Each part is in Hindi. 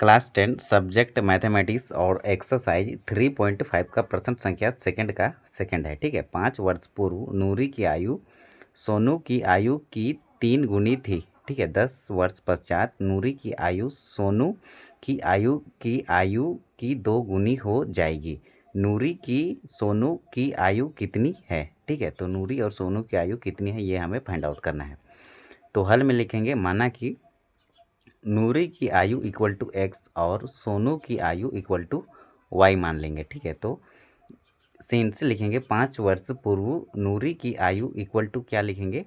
क्लास 10 सब्जेक्ट मैथमेटिक्स और एक्सरसाइज 3.5 का प्रश्न संख्या सेकंड का सेकंड है। ठीक है, 5 वर्ष पूर्व नूरी की आयु सोनू की आयु की 3 गुनी थी। ठीक है, 10 वर्ष पश्चात नूरी की आयु सोनू की आयु की 2 गुनी हो जाएगी। नूरी की सोनू की आयु कितनी है? ठीक है, तो नूरी और सोनू की आयु कितनी है ये हमें फाइंड आउट करना है। तो हल में लिखेंगे, माना कि नूरी की आयु इक्वल टू एक्स और सोनू की आयु इक्वल टू वाई मान लेंगे। ठीक है, तो सीन से लिखेंगे 5 वर्ष पूर्व नूरी की आयु इक्वल टू क्या लिखेंगे,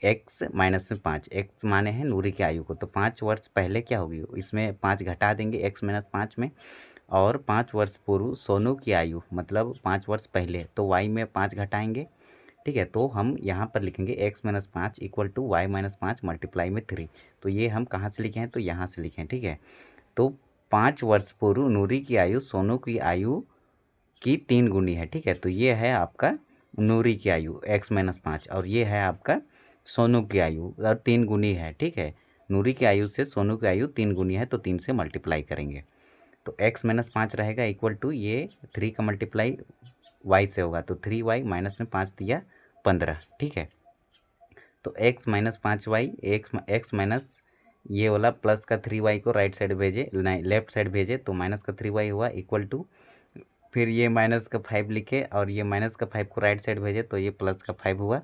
एक्स माइनस में 5। एक्स माने हैं नूरी की आयु को, तो 5 वर्ष पहले क्या होगी, इसमें 5 घटा देंगे एक्स माइनस 5 में। और 5 वर्ष पूर्व सोनू की आयु मतलब 5 वर्ष पहले, तो वाई में 5 घटाएंगे। ठीक है, तो हम यहाँ पर लिखेंगे x minus 5 equal to y minus 5 multiply में 3। तो ये हम कहाँ से लिखे हैं, तो यहाँ से लिखे हैं। ठीक है, तो 5 वर्ष पूर्व नूरी की आयु सोनू की आयु की 3 गुनी है। ठीक है, तो ये है आपका नूरी की आयु एक्स माइनस 5 और ये है आपका सोनू की आयु और 3 गुनी है। ठीक है, नूरी की आयु से सोनू की आयु 3 गुनी है, तो 3 से मल्टीप्लाई करेंगे तो एक्स माइनस 5 रहेगा इक्वल टू ये 3 का मल्टीप्लाई वाई से होगा, तो 3y माइनस में 5 दिया 15। ठीक है, तो x minus 5y x minus ये वाला प्लस का 3y को राइट साइड भेजे, नहीं लेफ्ट साइड भेजे, तो माइनस का 3y हुआ इक्वल टू, फिर ये माइनस का 5 लिखे और ये माइनस का 5 को राइट साइड भेजे तो ये प्लस का 5 हुआ,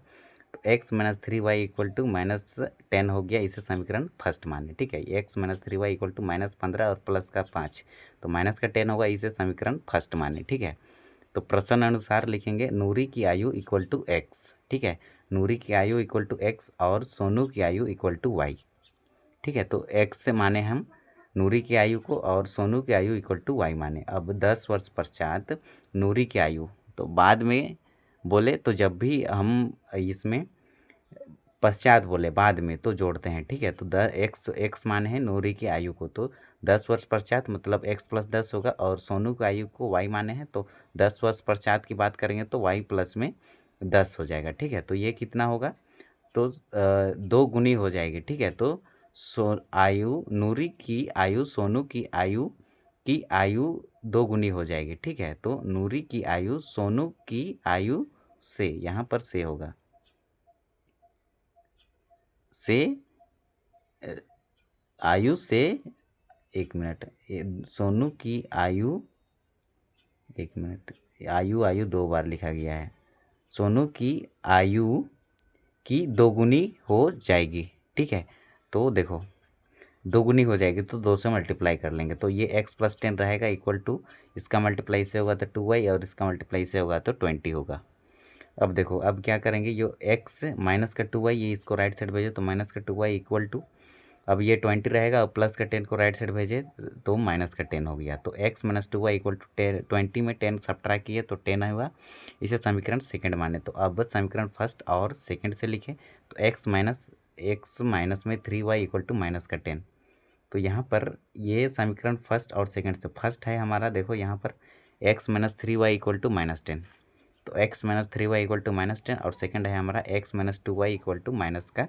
तो x minus 3y equal to minus 10 हो गया। इसे समीकरण फर्स्ट माने। ठीक है, x minus 3y equal to minus 15 और प्लस का 5, तो माइनस का 10 होगा। इसे समीकरण फर्स्ट माने। ठीक है, तो प्रश्न अनुसार लिखेंगे नूरी की आयु इक्वल टू एक्स। ठीक है, नूरी की आयु इक्वल टू एक्स और सोनू की आयु इक्वल टू वाई। ठीक है, तो एक्स से माने हम नूरी की आयु को और सोनू की आयु इक्वल टू वाई माने। अब 10 वर्ष पश्चात नूरी की आयु, तो बाद में बोले तो जब भी हम इसमें पश्चात बोले बाद में तो जोड़ते हैं। ठीक है, तो एक्स माने हैं नूरी की आयु को, तो 10 वर्ष पश्चात मतलब x प्लस 10 होगा और सोनू की आयु को y माने हैं, तो 10 वर्ष पश्चात की बात करेंगे तो y प्लस में 10 हो जाएगा। ठीक है, तो ये कितना होगा, तो 2 गुनी हो जाएगी। ठीक है, तो आयु नूरी की आयु सोनू की आयु 2 गुनी हो जाएगी। ठीक है, तो नूरी की आयु सोनू की आयु से, यहाँ पर से होगा, से आयु से, एक मिनट, सोनू की आयु, एक मिनट, आयु 2 बार लिखा गया है, सोनू की आयु की 2 गुनी हो जाएगी। ठीक है, तो देखो 2 गुनी हो जाएगी तो 2 से मल्टीप्लाई कर लेंगे, तो ये x प्लस 10 रहेगा इक्वल टू, इसका मल्टीप्लाई से होगा तो 2y और इसका मल्टीप्लाई से होगा तो 20 होगा। अब देखो अब क्या करेंगे, जो x माइनस का 2y ये इसको राइट साइड भेजे तो माइनस का 2y इक्वल टू, अब ये 20 रहेगा और प्लस का 10 को राइट साइड भेजे तो माइनस का 10 हो गया, तो x minus 2y equal to 20 में 10 सब्ट्रैक्ट किए तो 10 हुआ। इसे समीकरण सेकंड माने, तो अब समीकरण फर्स्ट और सेकंड से लिखे, तो x माइनस में 3y इक्वल टू माइनस का 10। तो यहाँ पर ये समीकरण फर्स्ट और सेकंड से, फर्स्ट है हमारा देखो यहाँ पर x minus 3y equal to minus 10, तो x minus 3y equal to minus 10, और सेकंड है हमारा x minus 2y equal to minus का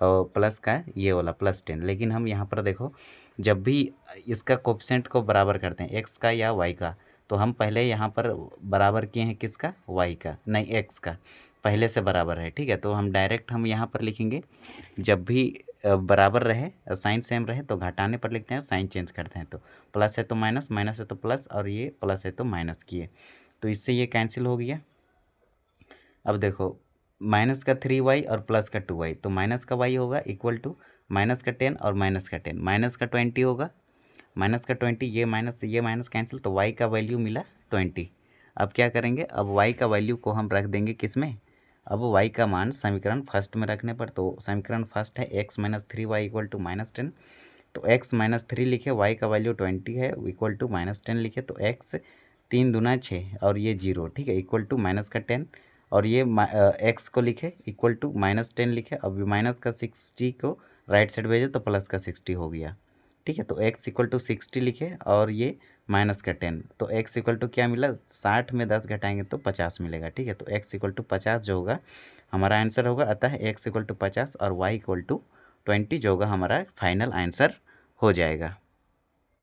प्लस का ये वाला प्लस 10। लेकिन हम यहाँ पर देखो जब भी इसका कोफिशिएंट को बराबर करते हैं x का या y का, तो हम पहले यहाँ पर बराबर किए हैं किसका, y का, नहीं x का पहले से बराबर है। ठीक है, तो हम डायरेक्ट हम यहाँ पर लिखेंगे, जब भी बराबर रहे साइन सेम रहे तो घटाने पर लिखते हैं, साइन चेंज करते हैं, तो प्लस है तो माइनस, माइनस है तो प्लस और ये प्लस है तो माइनस किए, तो इससे ये कैंसिल हो गया। अब देखो माइनस का 3y और प्लस का 2y, तो माइनस का y होगा इक्वल टू माइनस का 10 और माइनस का 10, माइनस का 20 होगा, माइनस का 20, ये माइनस कैंसिल, तो y का वैल्यू मिला 20। अब क्या करेंगे, अब y का वैल्यू को हम रख देंगे किस में, अब y का मान समीकरण फर्स्ट में रखने पर, तो समीकरण फर्स्ट है x minus 3y equal to minus 10, तो x माइनस 3 लिखे, y का वैल्यू 20 है इक्वल टू माइनस 10 लिखे, तो x 3 दूना 6 और ये 0। ठीक है, इक्वल टू माइनस का 10 और ये x को लिखे इक्वल टू माइनस 10 लिखे, अब माइनस का 60 को राइट साइड भेजे तो प्लस का 60 हो गया। ठीक है, तो x इक्वल टू 60 लिखे और ये माइनस का 10, तो x इक्वल टू क्या मिला, 60 में 10 घटाएंगे तो 50 मिलेगा। ठीक है, तो x इक्वल टू 50 जो होगा हमारा आंसर होगा, अतः x इक्वल टू 50 और y इक्वल टू 20 जो होगा हमारा फाइनल आंसर हो जाएगा।